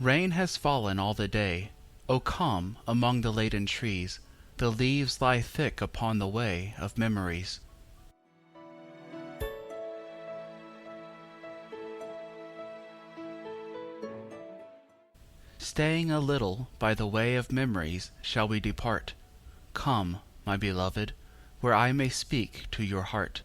Rain has fallen all the day. O come, among the laden trees, the leaves lie thick upon the way of memories. Staying a little by the way of memories shall we depart. Come, my beloved, where I may speak to your heart.